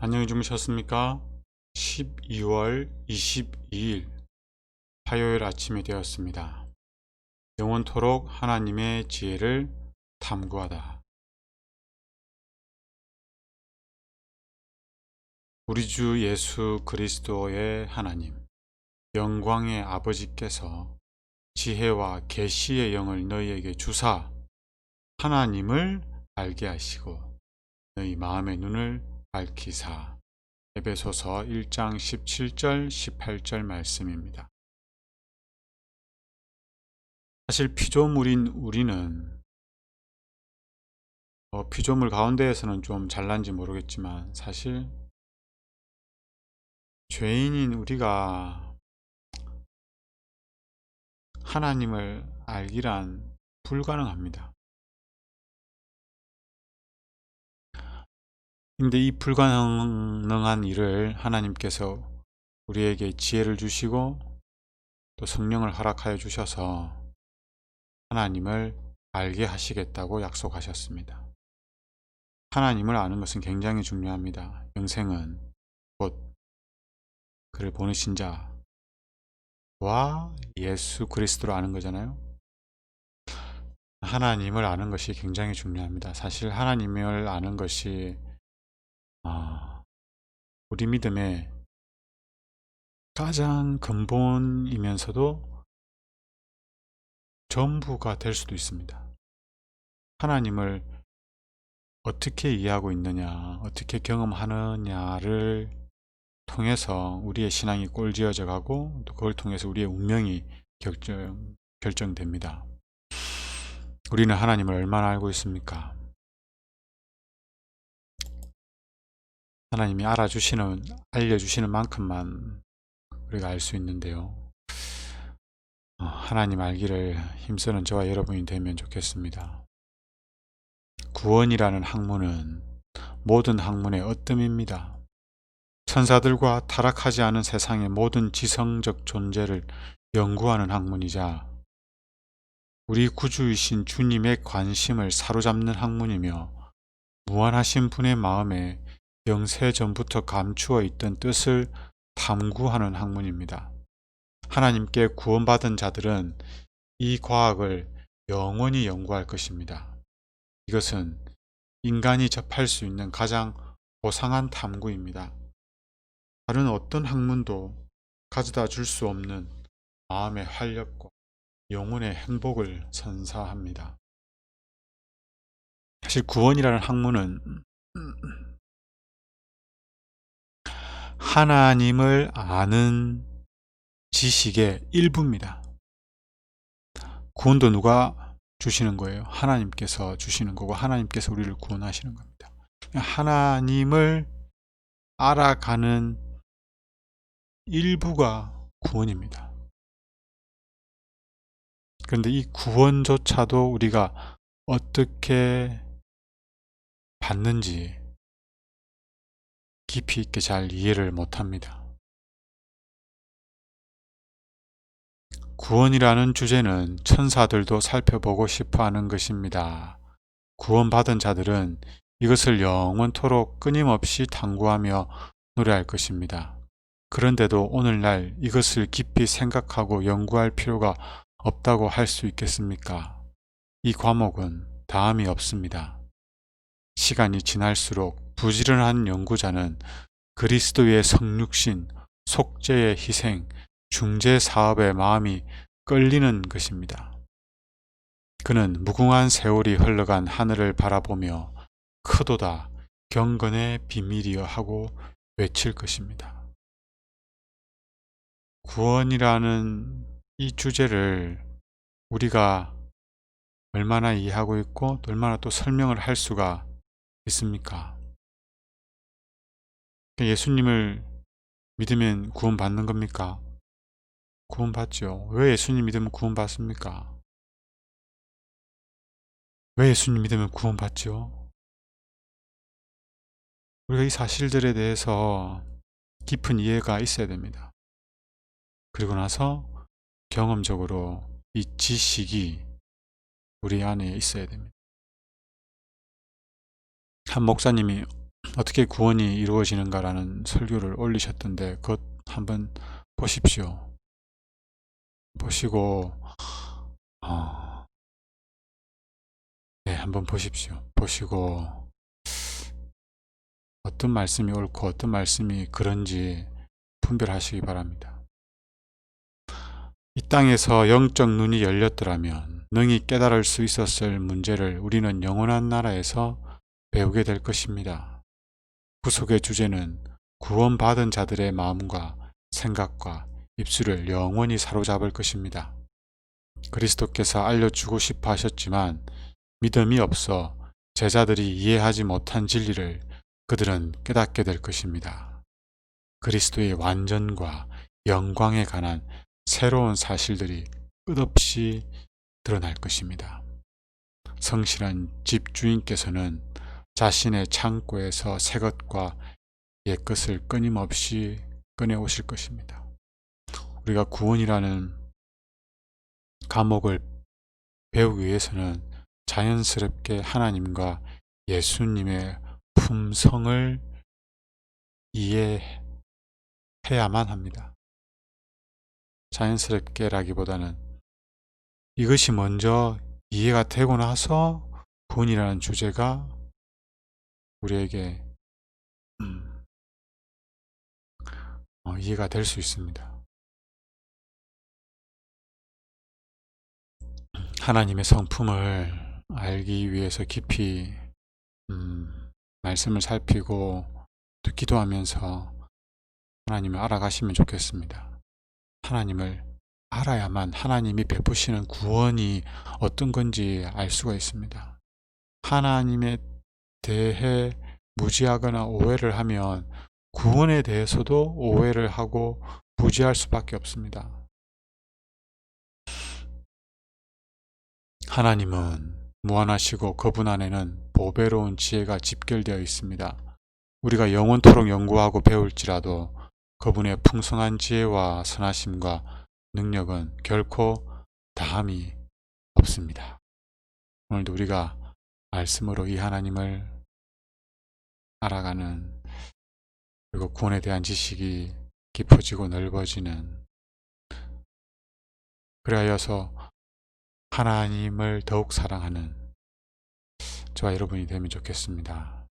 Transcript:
안녕히 주무셨습니까? 12월 22일 화요일 아침이 되었습니다. 영원토록 하나님의 지혜를 탐구하다. 우리 주 예수 그리스도의 하나님, 영광의 아버지께서 지혜와 계시의 영을 너희에게 주사 하나님을 알게 하시고 너희 마음의 눈을 밝히사. 에베소서 1장 17절 18절 말씀입니다. 사실 피조물인 우리는 피조물 가운데에서는 좀 잘난지 모르겠지만 사실 죄인인 우리가 하나님을 알기란 불가능합니다. 근데 이 불가능한 일을 하나님께서 우리에게 지혜를 주시고 또 성령을 허락하여 주셔서 하나님을 알게 하시겠다고 약속하셨습니다. 하나님을 아는 것은 굉장히 중요합니다. 영생은 곧 그를 보내신 자와 예수 그리스도를 아는 거잖아요. 하나님을 아는 것이 굉장히 중요합니다. 사실 하나님을 아는 것이 우리 믿음의 가장 근본이면서도 전부가 될 수도 있습니다. 하나님을 어떻게 이해하고 있느냐, 어떻게 경험하느냐를 통해서 우리의 신앙이 꼴지어져 가고 또 그걸 통해서 우리의 운명이 결정됩니다. 우리는 하나님을 얼마나 알고 있습니까? 하나님이 알려주시는 만큼만 우리가 알 수 있는데요. 하나님 알기를 힘쓰는 저와 여러분이 되면 좋겠습니다. 구원이라는 학문은 모든 학문의 으뜸입니다. 천사들과 타락하지 않은 세상의 모든 지성적 존재를 연구하는 학문이자 우리 구주이신 주님의 관심을 사로잡는 학문이며 무한하신 분의 마음에 영세 전부터 감추어 있던 뜻을 탐구하는 학문입니다. 하나님께 구원받은 자들은 이 과학을 영원히 연구할 것입니다. 이것은 인간이 접할 수 있는 가장 고상한 탐구입니다. 다른 어떤 학문도 가져다 줄 수 없는 마음의 활력과 영혼의 행복을 선사합니다. 사실 구원이라는 학문은 하나님을 아는 지식의 일부입니다. 구원도 누가 주시는 거예요? 하나님께서 주시는 거고 하나님께서 우리를 구원하시는 겁니다. 하나님을 알아가는 일부가 구원입니다. 그런데 이 구원조차도 우리가 어떻게 받는지 깊이 있게 잘 이해를 못합니다. 구원이라는 주제는 천사들도 살펴보고 싶어 하는 것입니다. 구원받은 자들은 이것을 영원토록 끊임없이 탐구하며 노래할 것입니다. 그런데도 오늘날 이것을 깊이 생각하고 연구할 필요가 없다고 할 수 있겠습니까? 이 과목은 다음이 없습니다. 시간이 지날수록 부지런한 연구자는 그리스도의 성육신, 속죄의 희생, 중재 사업에 마음이 끌리는 것입니다. 그는 무궁한 세월이 흘러간 하늘을 바라보며 크도다 경건의 비밀이여 하고 외칠 것입니다. 구원이라는 이 주제를 우리가 얼마나 이해하고 있고 얼마나 또 설명을 할 수가 있습니까? 예수님을 믿으면 구원받는 겁니까? 구원받죠. 왜 예수님 믿으면 구원받습니까? 왜 예수님 믿으면 구원받죠? 우리가 이 사실들에 대해서 깊은 이해가 있어야 됩니다. 그리고 나서 경험적으로 이 지식이 우리 안에 있어야 됩니다. 한 목사님이 어떻게 구원이 이루어지는가라는 설교를 올리셨던데 그것 한번 보십시오. 보시고 네, 한번 보십시오. 보시고 어떤 말씀이 옳고 어떤 말씀이 그런지 분별하시기 바랍니다. 이 땅에서 영적 눈이 열렸더라면 능히 깨달을 수 있었을 문제를 우리는 영원한 나라에서 배우게 될 것입니다. 구속의 주제는 구원받은 자들의 마음과 생각과 입술을 영원히 사로잡을 것입니다. 그리스도께서 알려주고 싶어 하셨지만 믿음이 없어 제자들이 이해하지 못한 진리를 그들은 깨닫게 될 것입니다. 그리스도의 완전과 영광에 관한 새로운 사실들이 끝없이 드러날 것입니다. 성실한 집주인께서는 자신의 창고에서 새 것과 옛 것을 끊임없이 꺼내 오실 것입니다. 우리가 구원이라는 과목을 배우기 위해서는 자연스럽게 하나님과 예수님의 품성을 이해해야만 합니다. 자연스럽게라기보다는 이것이 먼저 이해가 되고 나서 구원이라는 주제가 우리에게 이해가 될 수 있습니다. 하나님의 성품을 알기 위해서 깊이 말씀을 살피고 또 기도하면서 하나님을 알아가시면 좋겠습니다. 하나님을 알아야만 하나님이 베푸시는 구원이 어떤 건지 알 수가 있습니다. 하나님에 대해 무지하거나 오해를 하면 구원에 대해서도 오해를 하고 무지할 수밖에 없습니다. 하나님은 무한하시고 그분 안에는 보배로운 지혜가 집결되어 있습니다. 우리가 영원토록 연구하고 배울지라도 그분의 풍성한 지혜와 선하심과 능력은 결코 다함이 없습니다. 오늘도 우리가 말씀으로 이 하나님을 알아가는, 그리고 구원에 대한 지식이 깊어지고 넓어지는, 그리하여서 하나님을 더욱 사랑하는 저와 여러분이 되면 좋겠습니다.